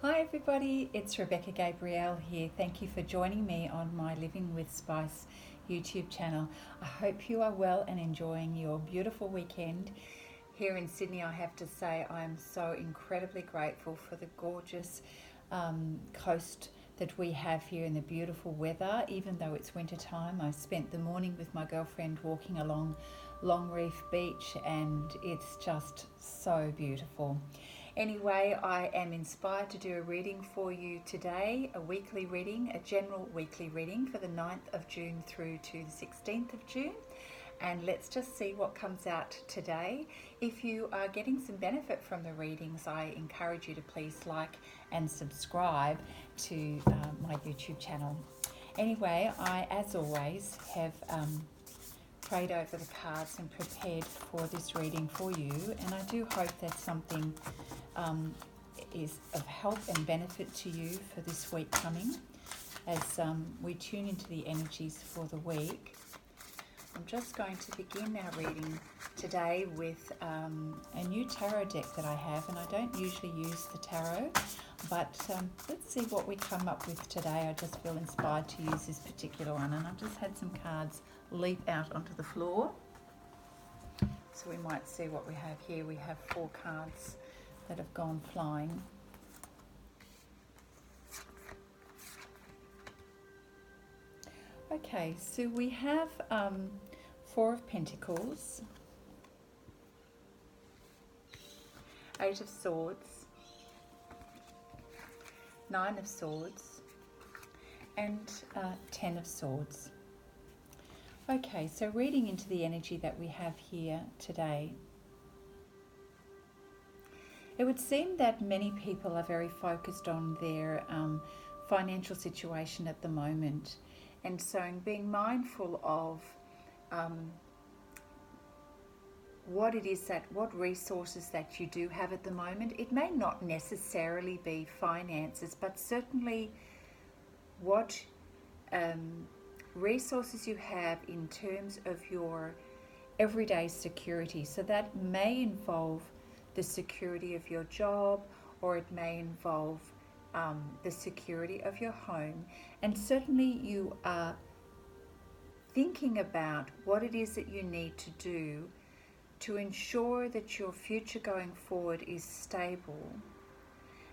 Hi everybody, it's Rebecca Gabrielle here. Thank you for joining me on my Living with Spice YouTube channel. I hope you are well and enjoying your beautiful weekend. Here in Sydney, I have to say I'm so incredibly grateful for the gorgeous coast that we have here in the beautiful weather. Even though it's winter time, I spent the morning with my girlfriend walking along Longreef Beach and it's just so beautiful. Anyway, I am inspired to do a reading for you today, a weekly reading, a general weekly reading for the 9th of June through to the 16th of June. And let's just see what comes out today. If you are getting some benefit from the readings, I encourage you to please like and subscribe to my YouTube channel. Anyway, I, as always, have prayed over the cards and prepared for this reading for you, and I do hope that something is of help and benefit to you for this week coming as we tune into the energies for the week. I'm just going to begin our reading today with a new tarot deck that I have, and I don't usually use the tarot, but let's see what we come up with today. I just feel inspired to use this particular one, and I've just had some cards leap out onto the floor, so we might see what we have here. We have 4 cards that have gone flying. Okay, so we have 4 of Pentacles, 8 of Swords, 9 of Swords, and 10 of Swords. Okay, so reading into the energy that we have here today, it would seem that many people are very focused on their financial situation at the moment. And so being mindful of what resources that you do have at the moment. It may not necessarily be finances, but certainly what resources you have in terms of your everyday security. So that may involve the security of your job, or it may involve the security of your home, and certainly you are thinking about what it is that you need to do to ensure that your future going forward is stable,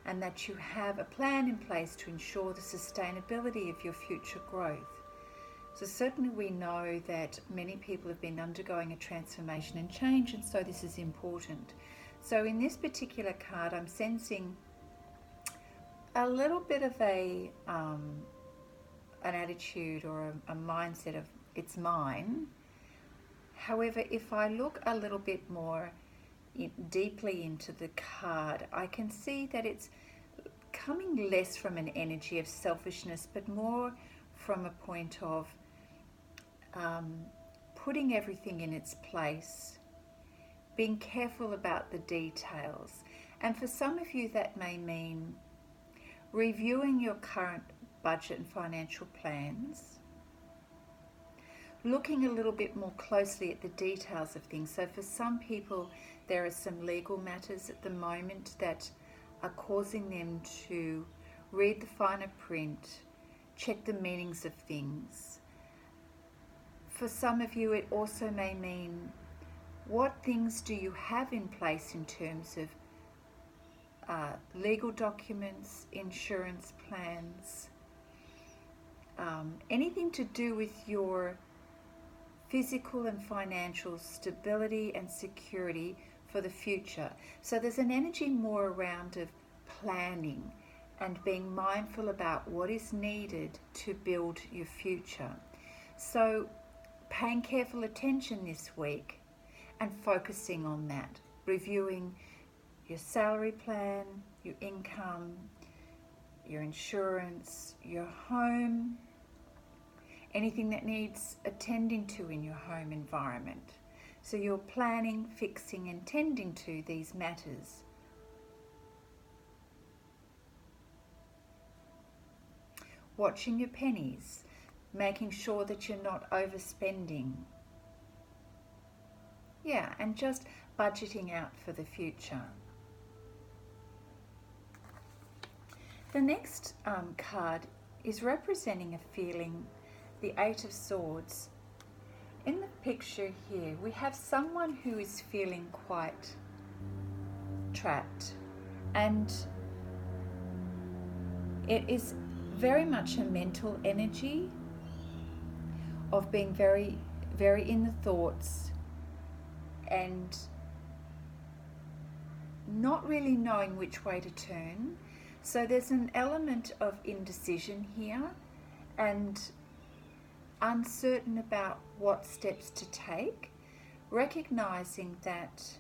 and that you have a plan in place to ensure the sustainability of your future growth. So certainly we know that many people have been undergoing a transformation and change, and so this is important. So in this particular card, I'm sensing a little bit of an attitude or a mindset of it's mine. However, if I look a little bit more deeply into the card, I can see that it's coming less from an energy of selfishness, but more from a point of putting everything in its place, being careful about the details. And for some of you, that may mean reviewing your current budget and financial plans, looking a little bit more closely at the details of things. So for some people, there are some legal matters at the moment that are causing them to read the finer print, check the meanings of things. For some of you, it also may mean what things do you have in place in terms of legal documents, insurance plans, anything to do with your physical and financial stability and security for the future. So there's an energy more around of planning and being mindful about what is needed to build your future. So paying careful attention this week and focusing on that, reviewing your salary plan, your income, your insurance, your home, anything that needs attending to in your home environment. So you're planning, fixing, and tending to these matters. Watching your pennies, making sure that you're not overspending. Yeah, and just budgeting out for the future. The next card is representing a feeling, the Eight of Swords. In the picture here, we have someone who is feeling quite trapped, and it is very much a mental energy of being very, very in the thoughts and not really knowing which way to turn. So there's an element of indecision here and uncertain about what steps to take, recognizing that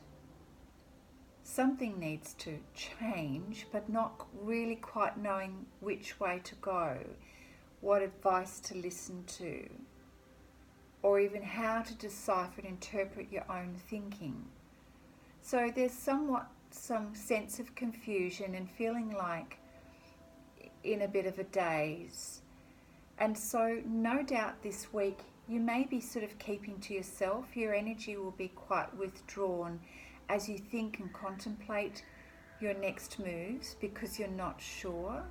something needs to change, but not really quite knowing which way to go, what advice to listen to, or even how to decipher and interpret your own thinking. So there's somewhat some sense of confusion and feeling like in a bit of a daze. And so no doubt this week you may be sort of keeping to yourself. Your energy will be quite withdrawn as you think and contemplate your next moves because you're not sure.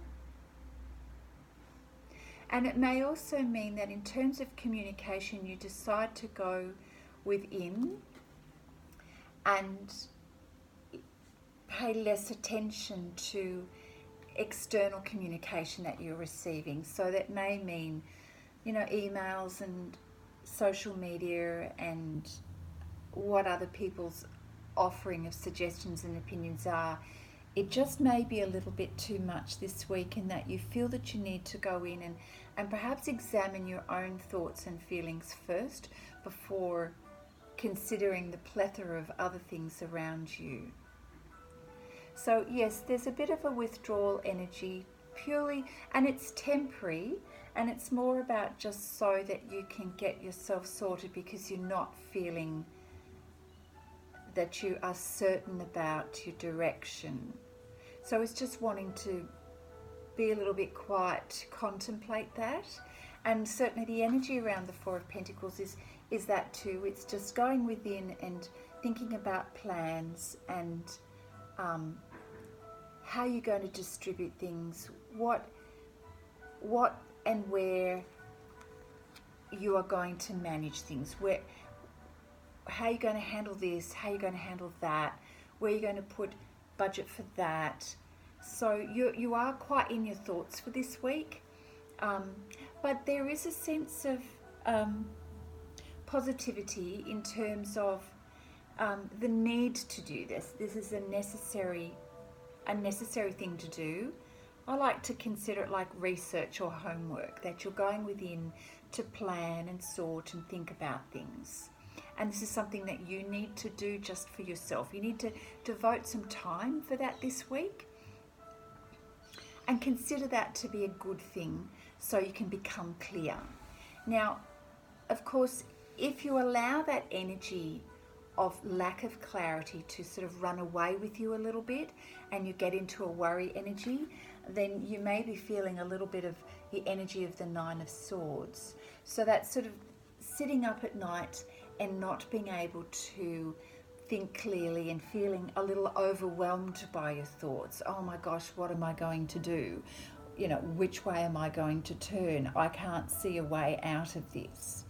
And it may also mean that in terms of communication, you decide to go within and pay less attention to external communication that you're receiving. So that may mean, emails and social media and what other people's offering of suggestions and opinions are. It just may be a little bit too much this week, in that you feel that you need to go in and perhaps examine your own thoughts and feelings first before considering the plethora of other things around you. So yes, there's a bit of a withdrawal energy purely, and it's temporary, and it's more about just so that you can get yourself sorted because you're not feeling that you are certain about your direction. So it's just wanting to be a little bit quiet to contemplate that. And certainly the energy around the Four of Pentacles is that too. It's just going within and thinking about plans and how you're going to distribute things, what and where you are going to manage things, how you're going to handle this, how you're going to handle that, where you're going to put budget for that. So you are quite in your thoughts for this week, but there is a sense of positivity in terms of the need to do this. This is a necessary thing to do. I like to consider it like research or homework, that you're going within to plan and sort and think about things. And this is something that you need to do just for yourself. You need to devote some time for that this week and consider that to be a good thing so you can become clear. Now, of course, if you allow that energy of lack of clarity to sort of run away with you a little bit and you get into a worry energy, then you may be feeling a little bit of the energy of the Nine of Swords. So that's sort of sitting up at night and not being able to think clearly and feeling a little overwhelmed by your thoughts. Oh my gosh, what am I going to do? Which way am I going to turn? I can't see a way out of this.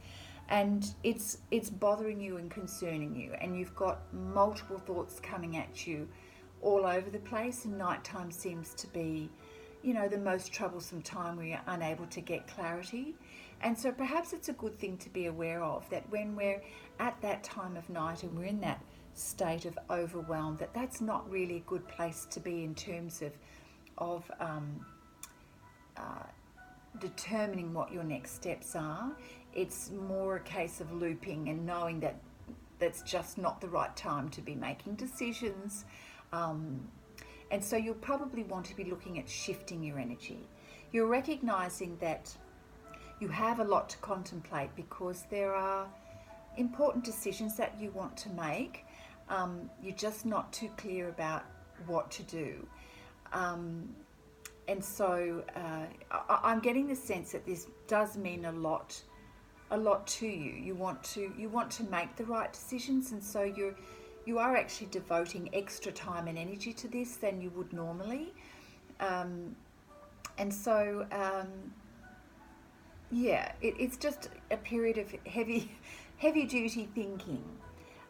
And it's bothering you and concerning you, and you've got multiple thoughts coming at you all over the place, and nighttime seems to be, the most troublesome time where you're unable to get clarity. And so perhaps it's a good thing to be aware of, that when we're at that time of night and we're in that state of overwhelm, that's not really a good place to be in terms of determining what your next steps are. It's more a case of looping and knowing that that's just not the right time to be making decisions. And so you'll probably want to be looking at shifting your energy. You're recognizing that you have a lot to contemplate because there are important decisions that you want to make. You're just not too clear about what to do. And so I'm getting the sense that this does mean a lot to you. You want to make the right decisions, and so you are actually devoting extra time and energy to this than you would normally. And so, yeah, it's just a period of heavy duty thinking.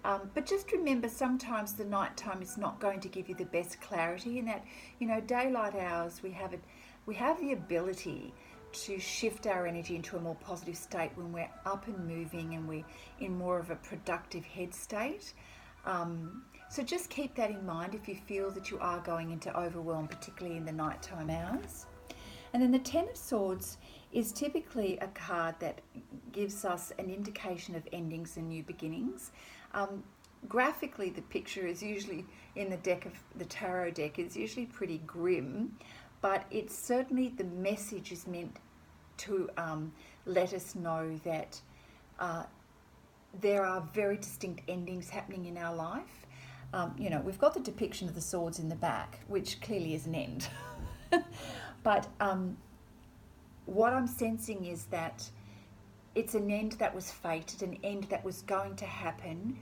But just remember, sometimes the nighttime is not going to give you the best clarity. In that, daylight hours, we have the ability to shift our energy into a more positive state when we're up and moving and we're in more of a productive head state. So just keep that in mind if you feel that you are going into overwhelm, particularly in the nighttime hours. And then the Ten of Swords is typically a card that gives us an indication of endings and new beginnings. Graphically, the picture is usually in the tarot deck is usually pretty grim, but it's certainly, the message is meant to let us know that there are very distinct endings happening in our life. We've got the depiction of the swords in the back, which clearly is an end. But what I'm sensing is that it's an end that was fated, an end that was going to happen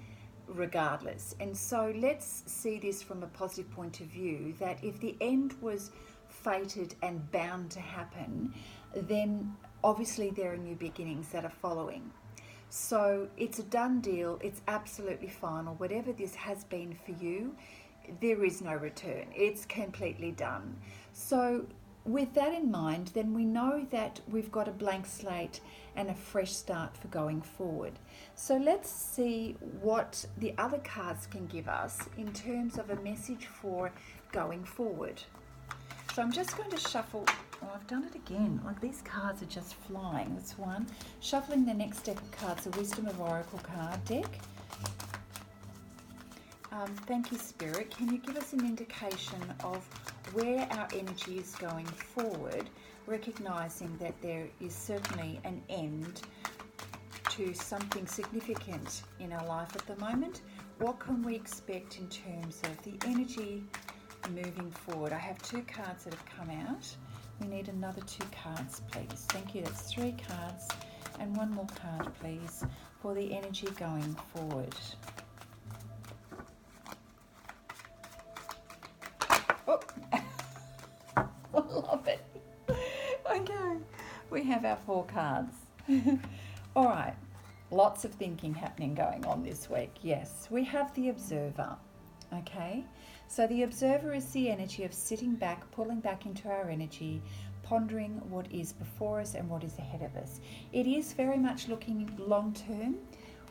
regardless. And so let's see this from a positive point of view, that if the end was fated and bound to happen, then obviously there are new beginnings that are following. So it's a done deal. It's absolutely final. Whatever this has been for you, there is no return. It's completely done. So with that in mind, then we know that we've got a blank slate and a fresh start for going forward. So let's see what the other cards can give us in terms of a message for going forward. So I'm just going to shuffle. Oh, I've done it again. Like, these cards are just flying. That's one. Shuffling the next deck of cards, the Wisdom of Oracle card deck. Thank you, Spirit. Can you give us an indication of where our energy is going forward, recognizing that there is certainly an end to something significant in our life at the moment? What can we expect in terms of the energy moving forward? I have 2 cards that have come out. We need another 2 cards, please. Thank you. That's 3 cards. And 1 more card, please, for the energy going forward. Oh, I love it. Okay, we have our 4 cards. All right, lots of thinking going on this week. Yes, we have the Observer. Okay, so the Observer is the energy of sitting back, pulling back into our energy, pondering what is before us and what is ahead of us. It is very much looking long term.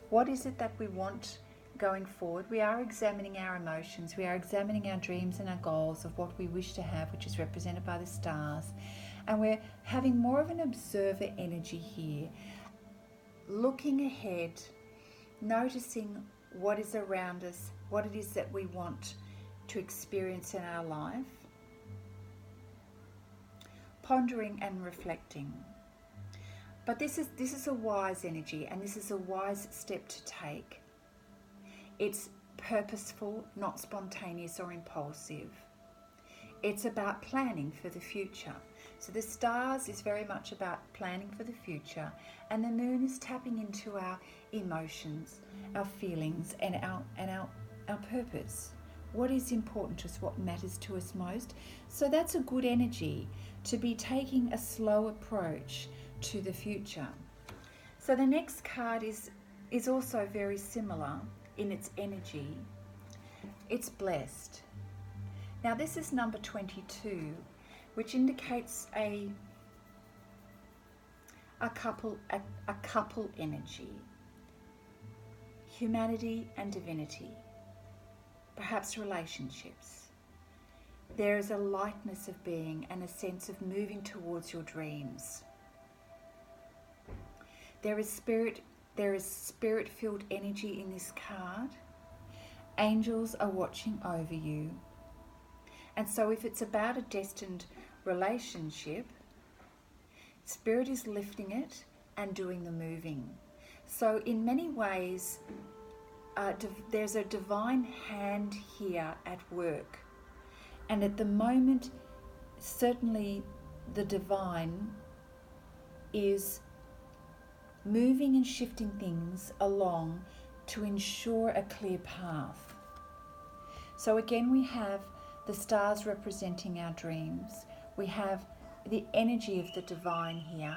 What is it that we want going forward? We are examining our emotions. We are examining our dreams and our goals of what we wish to have, which is represented by the stars. And we're having more of an observer energy here, looking ahead, noticing what is around us, what it is that we want to experience in our life, pondering and reflecting. But this is a wise energy, and this is a wise step to take. It's purposeful, not spontaneous or impulsive. It's about planning for the future. So the stars is very much about planning for the future, and the moon is tapping into our emotions, our feelings, and our purpose. What is important to us, what matters to us most. So that's a good energy to be taking a slow approach to the future. So the next card is also very similar in its energy. It's Blessed. Now this is number 22, which indicates a couple energy, humanity and divinity, perhaps relationships. There is a lightness of being and a sense of moving towards your dreams. There is spirit-filled energy in this card. Angels are watching over you. And so if it's about a destined relationship, Spirit is lifting it and doing the moving. So in many ways, there's a divine hand here at work. And at the moment, certainly the divine is moving and shifting things along to ensure a clear path. So again, we have the stars representing our dreams. We have the energy of the divine here.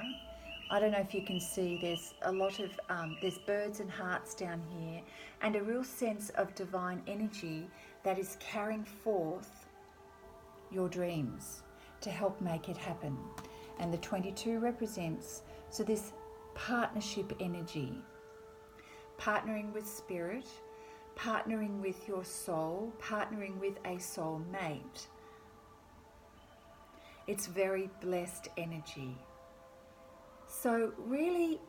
I don't know if you can see, there's a lot of, there's birds and hearts down here, and a real sense of divine energy that is carrying forth your dreams to help make it happen. And the 22 represents, so this partnership energy, partnering with spirit, partnering with your soul, partnering with a soul mate. It's very blessed energy. So really,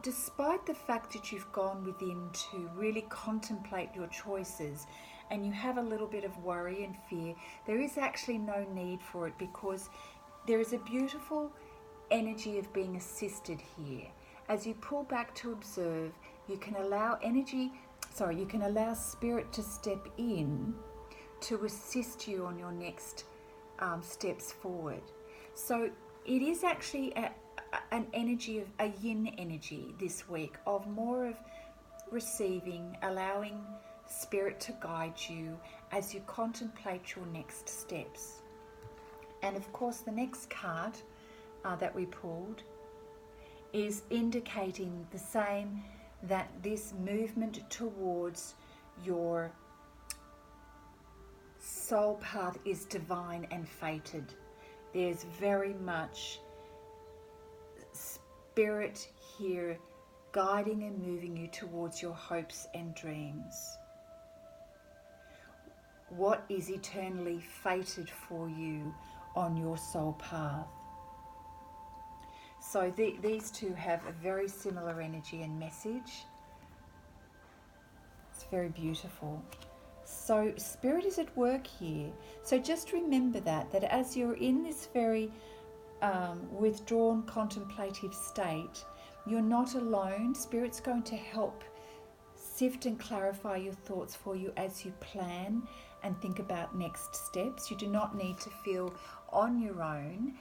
despite the fact that you've gone within to really contemplate your choices and you have a little bit of worry and fear, there is actually no need for it, because there is a beautiful energy of being assisted here. As you pull back to observe, you can allow you can allow spirit to step in to assist you on your next steps forward. So it is actually an energy of a yin energy this week, of more of receiving, allowing spirit to guide you as you contemplate your next steps. And of course, the next card that we pulled is indicating the same, that this movement towards your soul path is divine and fated. There's very much spirit here guiding and moving you towards your hopes and dreams. What is eternally fated for you on your soul path? So these two have a very similar energy and message. It's very beautiful. So spirit is at work here. So just remember that as you're in this very withdrawn contemplative state, you're not alone. Spirit's going to help sift and clarify your thoughts for you as you plan and think about next steps. You do not need to feel on your own.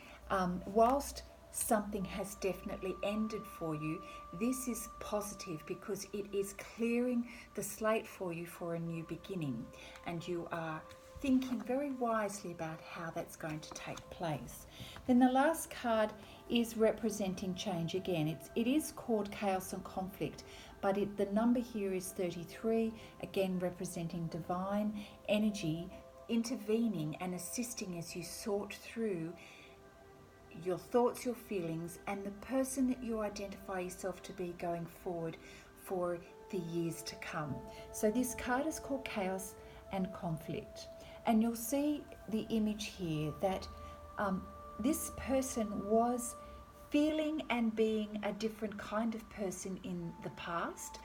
Whilst something has definitely ended for you, this is positive because it is clearing the slate for you for a new beginning, and you are thinking very wisely about how that's going to take place. Then the last card is representing change again. It is called chaos and conflict, but the number here is 33, again representing divine energy intervening and assisting as you sort through your thoughts, your feelings, and the person that you identify yourself to be going forward for the years to come. So this card is called chaos and conflict. And you'll see the image here that this person was feeling and being a different kind of person in the past,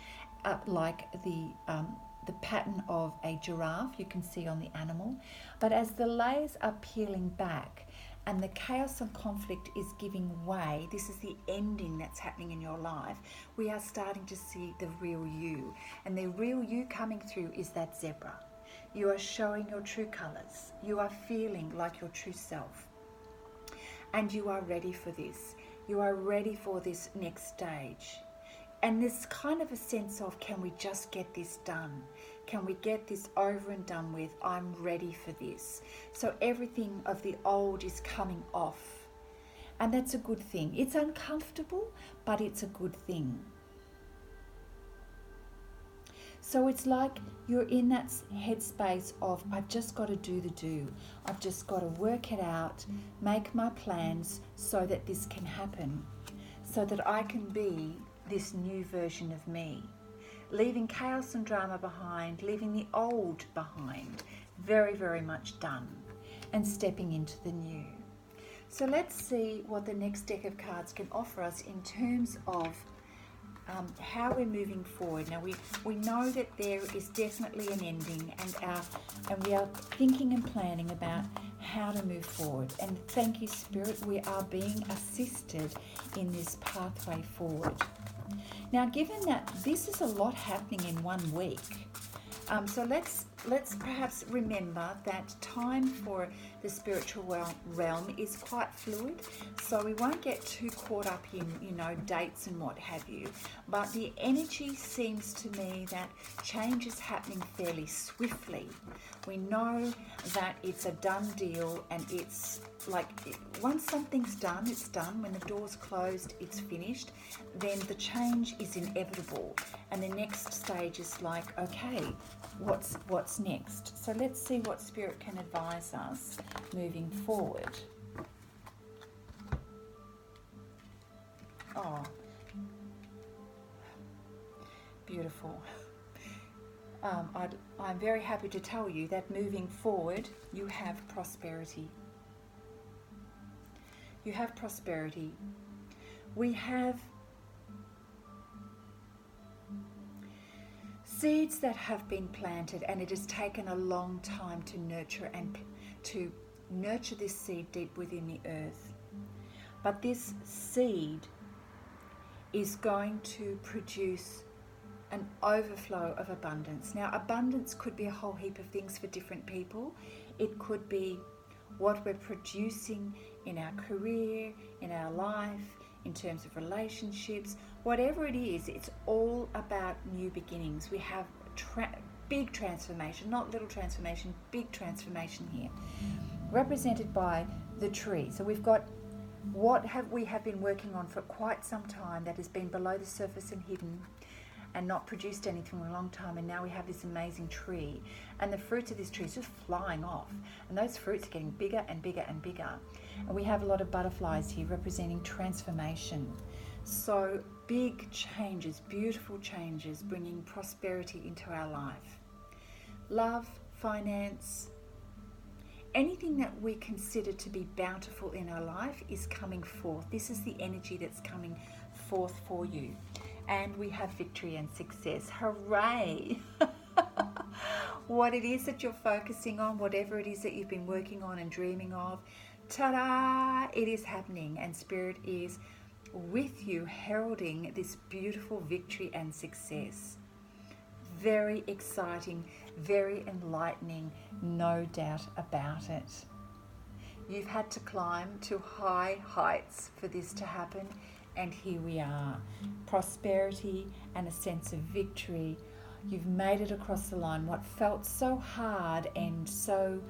like the pattern of a giraffe you can see on the animal. But as the layers are peeling back and the chaos and conflict is giving way, this is the ending that's happening in your life, we are starting to see the real you. And the real you coming through is that zebra. You are showing your true colours. You are feeling like your true self. And you are ready for this. You are ready for this next stage. And there's kind of a sense of, can we just get this done? Can we get this over and done with? I'm ready for this. So everything of the old is coming off. And that's a good thing. It's uncomfortable, but it's a good thing. So it's like you're in that headspace of, I've just got to do the do. I've just got to work it out, make my plans so that this can happen, so that I can be this new version of me. Leaving chaos and drama behind, leaving the old behind, very, very much done, and stepping into the new. So let's see what the next deck of cards can offer us in terms of how we're moving forward. Now we know that there is definitely an ending, and we are thinking and planning about how to move forward. And thank you, Spirit, we are being assisted in this pathway forward. Now, given that this is a lot happening in 1 week, so let's let's perhaps remember that time for the spiritual realm is quite fluid, so we won't get too caught up in, dates and what have you. But the energy seems to me that change is happening fairly swiftly. We know that it's a done deal, and it's like once something's done, it's done. When the door's closed, it's finished. Then the change is inevitable, and the next stage is like, okay, what's next? So let's see what Spirit can advise us moving forward. Oh, beautiful. I'm very happy to tell you that moving forward, you have prosperity. You have prosperity. We have seeds that have been planted, and it has taken a long time to nurture this seed deep within the earth. But this seed is going to produce an overflow of abundance. Now, abundance could be a whole heap of things for different people. It could be what we're producing in our career, in our life, in terms of relationships, whatever it is. It's all about new beginnings. We have big transformation, not little transformation, big transformation here, represented by the tree. So we've got what we have been working on for quite some time that has been below the surface and hidden and not produced anything for a long time, and now we have this amazing tree, and the fruits of this tree is just flying off, and those fruits are getting bigger and bigger and bigger, and we have a lot of butterflies here representing transformation. So big changes, beautiful changes, bringing prosperity into our life. Love, finance, anything that we consider to be bountiful in our life is coming forth. This is the energy that's coming forth for you. And we have victory and success. Hooray! What it is that you're focusing on, whatever it is that you've been working on and dreaming of, ta-da! It is happening, and Spirit is with you, heralding this beautiful victory and success. Very exciting, very enlightening, no doubt about it. You've had to climb to high heights for this to happen, and here we are. Prosperity and a sense of victory. You've made it across the line. What felt so hard and so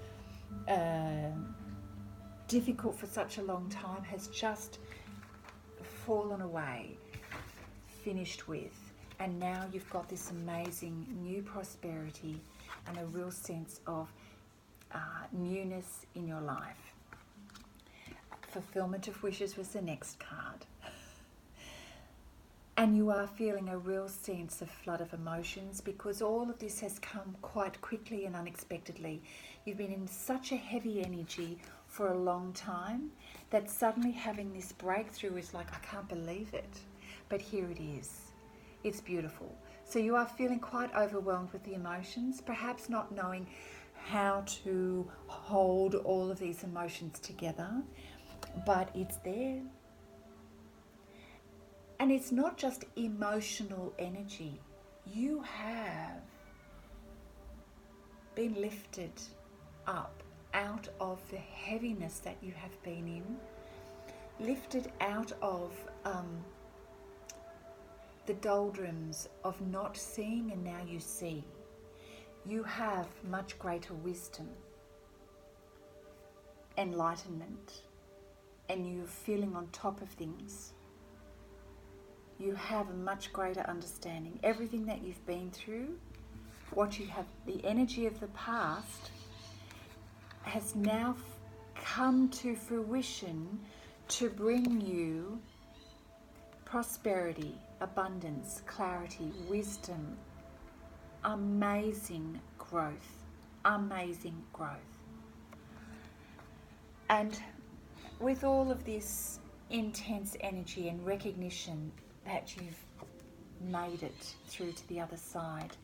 difficult for such a long time has just fallen away, finished with. And now you've got this amazing new prosperity and a real sense of newness in your life. Fulfillment of wishes was the next card. And you are feeling a real sense of flood of emotions because all of this has come quite quickly and unexpectedly. You've been in such a heavy energy for a long time that suddenly having this breakthrough is like, I can't believe it. But here it is. It's beautiful. So you are feeling quite overwhelmed with the emotions, perhaps not knowing how to hold all of these emotions together, but it's there. And it's not just emotional energy. You have been lifted up out of the heaviness that you have been in, lifted out of the doldrums of not seeing, and now you see. You have much greater wisdom, enlightenment, and you're feeling on top of things. You have a much greater understanding. Everything that you've been through, what you have, the energy of the past has now come to fruition to bring you prosperity, abundance, clarity, wisdom, amazing growth, amazing growth. And with all of this intense energy and recognition that you've made it through to the other side,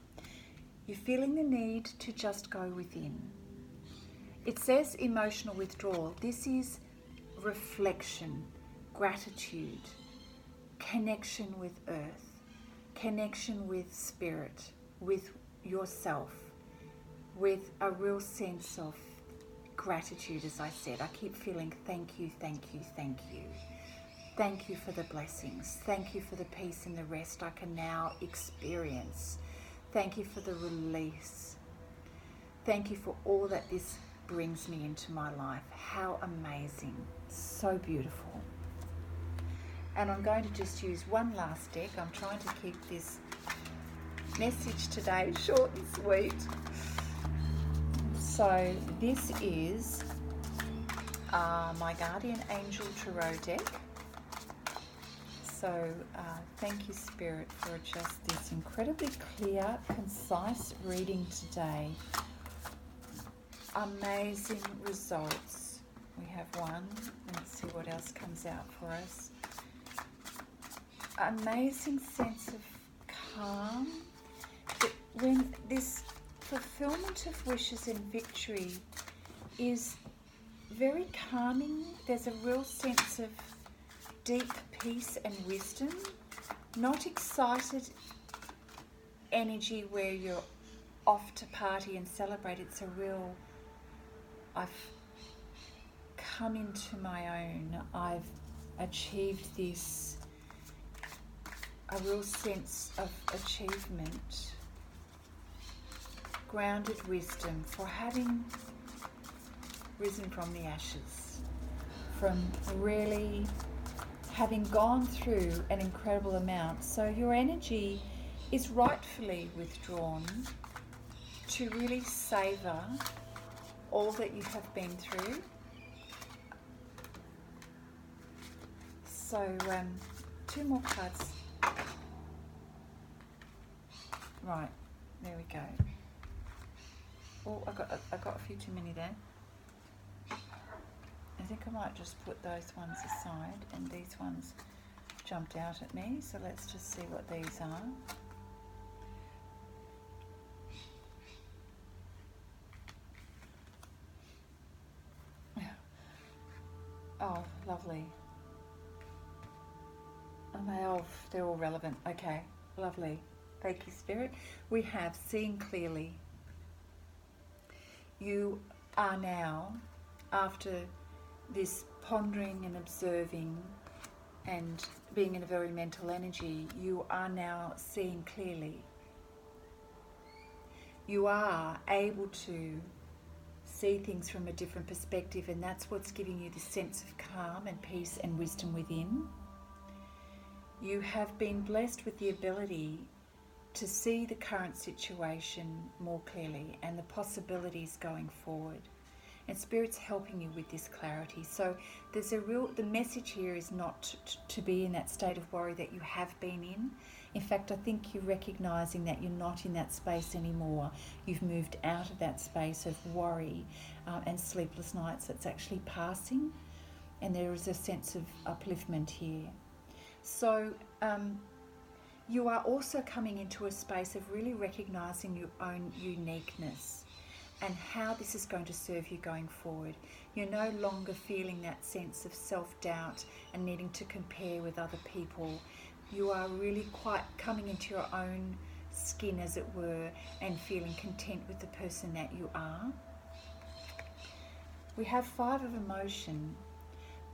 you're feeling the need to just go within. It says emotional withdrawal. This is reflection, gratitude, connection with earth, connection with spirit, with yourself, with a real sense of gratitude. As I said, I keep feeling thank you, thank you, thank you. Thank you for the blessings. Thank you for the peace and the rest I can now experience. Thank you for the release. Thank you for all that this brings me into my life. How amazing. So beautiful. And I'm going to just use one last deck. I'm trying to keep this message today short and sweet. So this is my Guardian Angel Tarot deck. So thank you, Spirit, for just this incredibly clear, concise reading today. Amazing results. We have one. Let's see what else comes out for us. Amazing sense of calm. When this fulfillment of wishes and victory is very calming, there's a real sense of deep peace and wisdom, not excited energy where you're off to party and celebrate. It's a real, I've come into my own, I've achieved this, a real sense of achievement, grounded wisdom for having risen from the ashes, from really having gone through an incredible amount. So your energy is rightfully withdrawn to really savor all that you have been through. So two more cards. Right, there we go. Oh, I got a few too many there. I think I might just put those ones aside, and these ones jumped out at me, so let's just see what these are. Oh, lovely. And they're all relevant. Okay, lovely. Thank you, Spirit. We have seeing clearly. You are now, after this pondering and observing and being in a very mental energy, you are now seeing clearly. You are able to see things from a different perspective, and that's what's giving you this sense of calm and peace and wisdom within. You have been blessed with the ability to see the current situation more clearly and the possibilities going forward. And Spirit's helping you with this clarity. So there's the message here is not to be in that state of worry that you have been in. In fact, I think you're recognizing that you're not in that space anymore. You've moved out of that space of worry and sleepless nights. It's actually passing, and there is a sense of upliftment here. So you are also coming into a space of really recognizing your own uniqueness and how this is going to serve you going forward. You're no longer feeling that sense of self-doubt and needing to compare with other people. You are really quite coming into your own skin, as it were, and feeling content with the person that you are. We have 5 of emotion.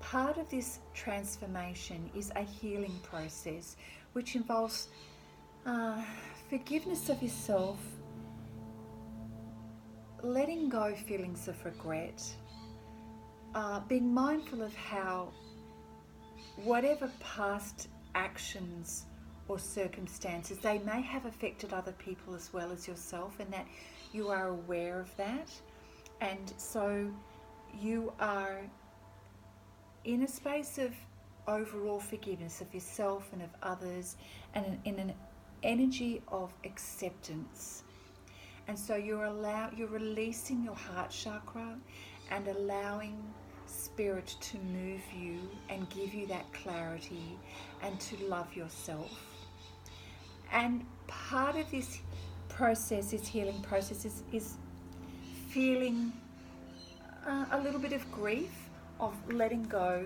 Part of this transformation is a healing process, which involves forgiveness of yourself, letting go feelings of regret, being mindful of how whatever past actions or circumstances, they may have affected other people as well as yourself, and that you are aware of that. And so you are in a space of overall forgiveness of yourself and of others, and in an energy of acceptance. And so you're releasing your heart chakra and allowing Spirit to move you and give you that clarity and to love yourself. And part of this process, this healing process, is feeling a little bit of grief of letting go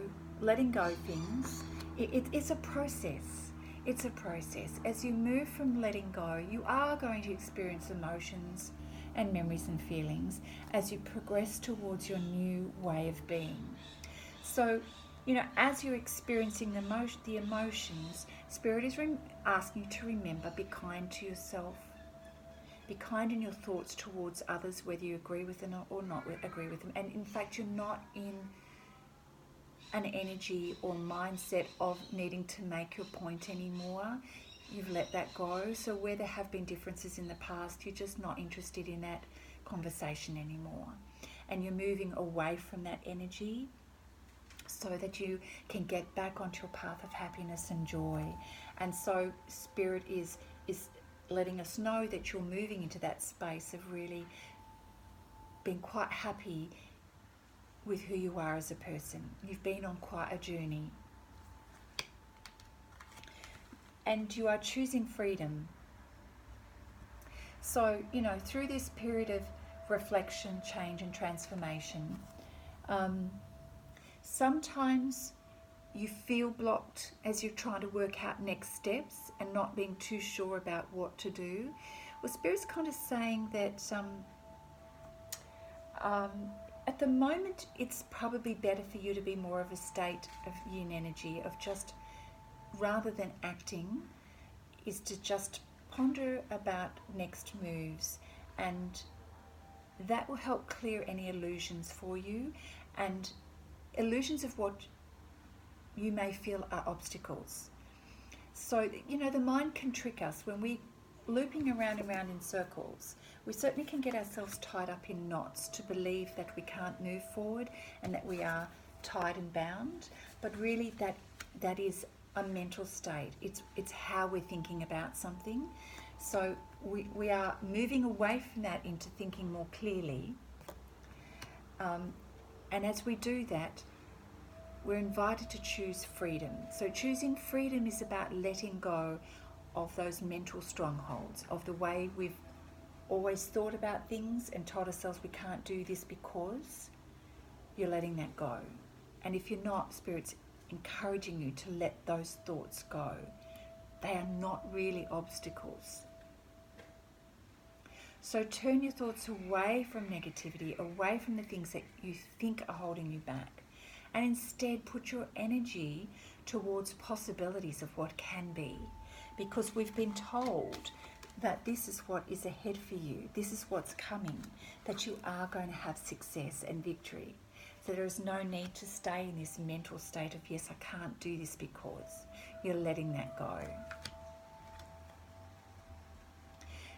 things. It's a process. It's a process. As you move from letting go, you are going to experience emotions and memories and feelings as you progress towards your new way of being. So, as you're experiencing the emotions, Spirit is asking you to remember, be kind to yourself. Be kind in your thoughts towards others, whether you agree with them or not agree with them. And in fact, you're not in an energy or mindset of needing to make your point anymore. You've let that go. So where there have been differences in the past, you're just not interested in that conversation anymore. And you're moving away from that energy so that you can get back onto your path of happiness and joy. And so Spirit is letting us know that you're moving into that space of really being quite happy with who you are as a person. You've been on quite a journey. And you are choosing freedom. So, through this period of reflection, change and transformation, sometimes you feel blocked as you're trying to work out next steps and not being too sure about what to do. Well, Spirit's kind of saying that at the moment it's probably better for you to be more of a state of yin energy, of just, rather than acting, is to just ponder about next moves, and that will help clear any illusions for you, and illusions of what you may feel are obstacles. So, the mind can trick us when we looping around and around in circles. We certainly can get ourselves tied up in knots to believe that we can't move forward and that we are tied and bound. But really that is a mental state. It's how we're thinking about something. So we are moving away from that into thinking more clearly. And as we do that, we're invited to choose freedom. So choosing freedom is about letting go of those mental strongholds, of the way we've always thought about things and told ourselves we can't do this because. You're letting that go. And if you're not, Spirit's encouraging you to let those thoughts go. They are not really obstacles. So turn your thoughts away from negativity, away from the things that you think are holding you back, and instead put your energy towards possibilities of what can be. Because we've been told that this is what is ahead for you, this is what's coming, that you are going to have success and victory. So there is no need to stay in this mental state of, yes, I can't do this because. You're letting that go.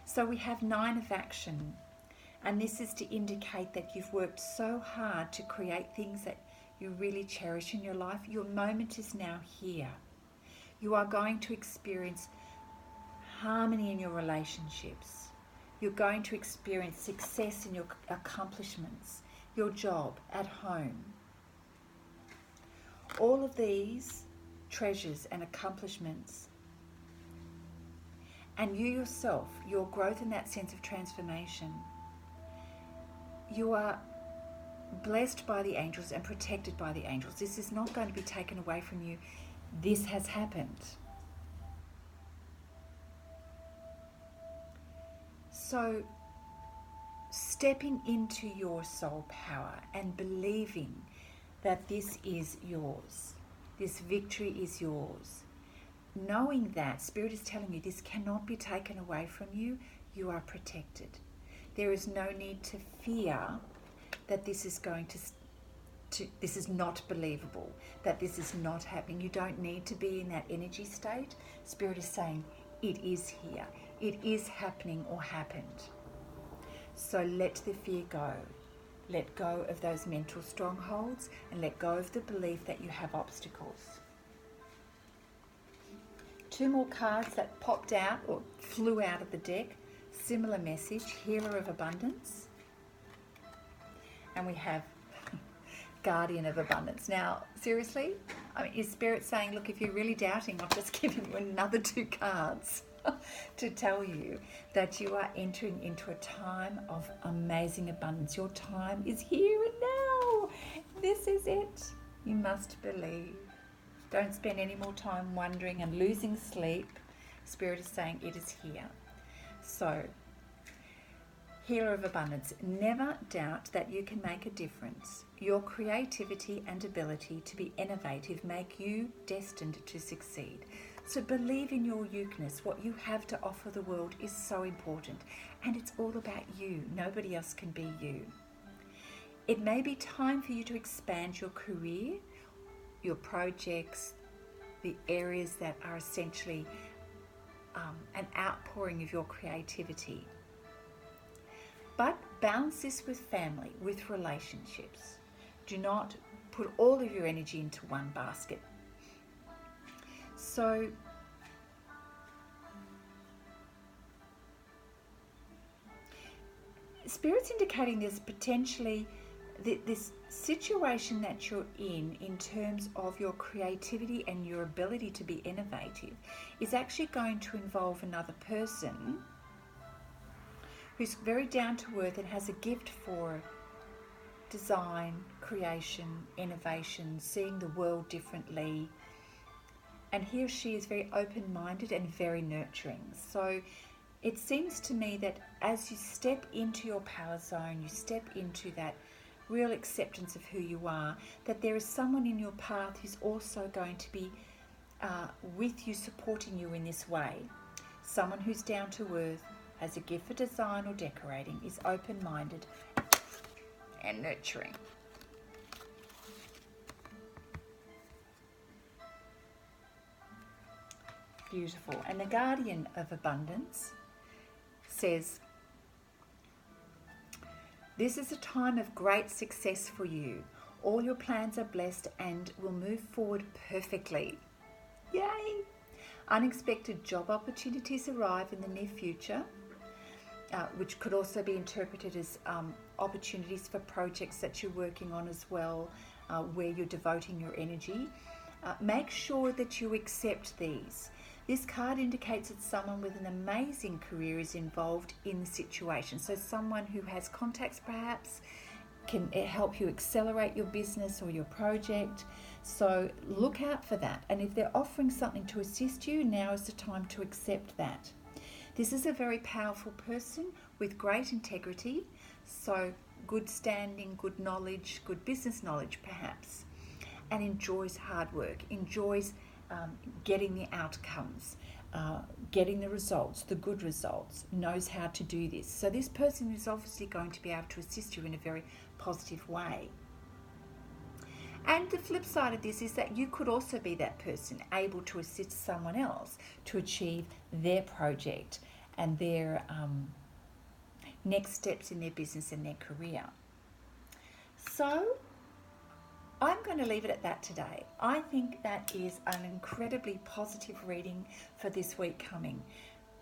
So we have 9 of action, and this is to indicate that you've worked so hard to create things that you really cherish in your life. Your moment is now here. You are going to experience harmony in your relationships. You're going to experience success in your accomplishments, your job, at home. All of these treasures and accomplishments, and you yourself, your growth in that sense of transformation, you are blessed by the angels and protected by the angels. This is not going to be taken away from you. This has happened. So, stepping into your soul power and believing that this is yours, this victory is yours, knowing that Spirit is telling you this cannot be taken away from you, you are protected. There is no need to fear that this is going to this is not believable, that this is not happening. You don't need to be in that energy state. Spirit is saying it is here. It is happening or happened. So let the fear go. Let go of those mental strongholds and let go of the belief that you have obstacles. 2 more cards that popped out or flew out of the deck. Similar message, Healer of Abundance. And we have Guardian of Abundance. Now, seriously, is Spirit saying, look, if you're really doubting, I've just given you another 2 cards to tell you that you are entering into a time of amazing abundance. Your time is here and now. This is it. You must believe. Don't spend any more time wondering and losing sleep. Spirit is saying it is here. So, Healer of abundance, never doubt that you can make a difference. Your creativity and ability to be innovative make you destined to succeed. So believe in your uniqueness. What you have to offer the world is so important, and it's all about you. Nobody else can be you. It may be time for you to expand your career, your projects, the areas that are essentially an outpouring of your creativity. But balance this with family, with relationships. Do not put all of your energy into one basket. So Spirit's indicating there's potentially this situation that you're in terms of your creativity and your ability to be innovative is actually going to involve another person who's very down to earth and has a gift for design, creation, innovation, seeing the world differently. And he or she is very open-minded and very nurturing. So it seems to me that as you step into your power zone, you step into that real acceptance of who you are, that there is someone in your path who's also going to be with you, supporting you in this way. Someone who's down to earth, has a gift for design or decorating, is open-minded and nurturing. Beautiful. And the guardian of abundance says, this is a time of great success for you. All your plans are blessed and will move forward perfectly. Yay! Unexpected job opportunities arrive in the near future, which could also be interpreted as opportunities for projects that you're working on as well, where you're devoting your energy. Make sure that you accept these. This card indicates that someone with an amazing career is involved in the situation. So someone who has contacts perhaps can help you accelerate your business or your project. So look out for that. And if they're offering something to assist you, now is the time to accept that. This is a very powerful person with great integrity. So good standing, good knowledge, good business knowledge perhaps. And enjoys hard work, enjoys getting the outcomes, getting the results, the good results, knows how to do this. So this person is obviously going to be able to assist you in a very positive way. And the flip side of this is that you could also be that person able to assist someone else to achieve their project and their next steps in their business and their career. So I'm going to leave it at that today. I think that is an incredibly positive reading for this week coming.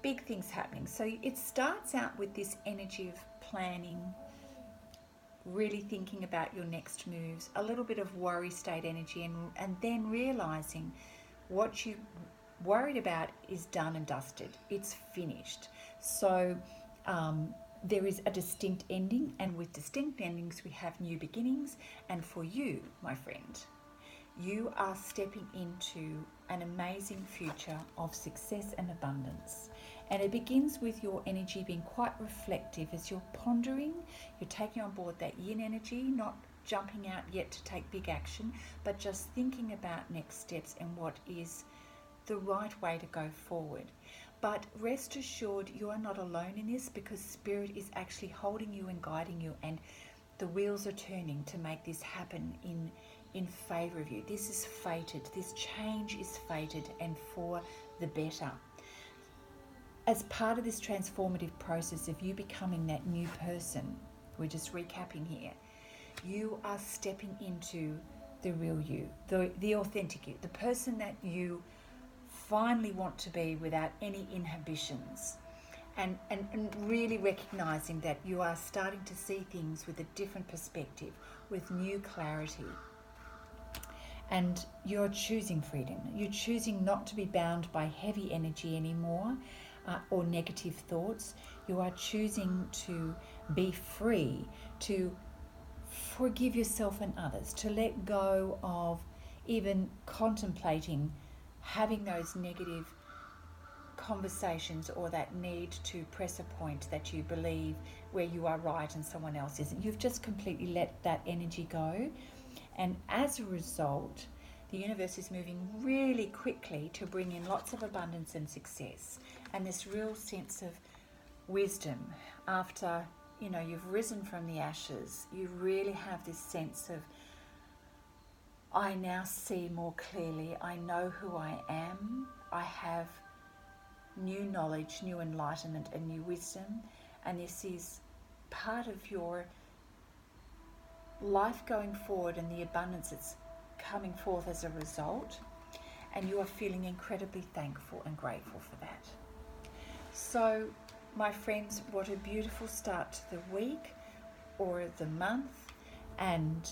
Big things happening. So it starts out with this energy of planning, really thinking about your next moves, a little bit of worry state energy, and then realizing what you worried about is done and dusted. It's finished. So there is a distinct ending, and with distinct endings we have new beginnings. And for you, my friend, you are stepping into an amazing future of success and abundance. And it begins with your energy being quite reflective as you're pondering, you're taking on board that yin energy, not jumping out yet to take big action, but just thinking about next steps and what is the right way to go forward. But rest assured, you are not alone in this, because Spirit is actually holding you and guiding you, and the wheels are turning to make this happen in favor of you. This is fated. This change is fated and for the better. As part of this transformative process of you becoming that new person, we're just recapping here, you are stepping into the real you, the authentic you, the person that you finally want to be without any inhibitions, and really recognizing that you are starting to see things with a different perspective, with new clarity. And you're choosing freedom. You're choosing not to be bound by heavy energy anymore, or negative thoughts. You are choosing to be free, to forgive yourself and others, to let go of even contemplating having those negative conversations or that need to press a point that you believe where you are right and someone else isn't. You've just completely let that energy go. And as a result, the universe is moving really quickly to bring in lots of abundance and success and this real sense of wisdom. After, you know, you've risen from the ashes, you really have this sense of, I now see more clearly, I know who I am, I have new knowledge, new enlightenment and new wisdom, and this is part of your life going forward and the abundance that's coming forth as a result, and you are feeling incredibly thankful and grateful for that. So, my friends, what a beautiful start to the week or the month, and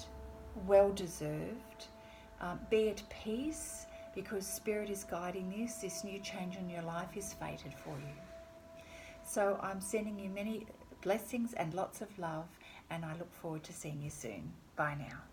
well deserved. Be at peace, because Spirit is guiding this. This new change in your life is fated for you. So I'm sending you many blessings and lots of love, and I look forward to seeing you soon. Bye now.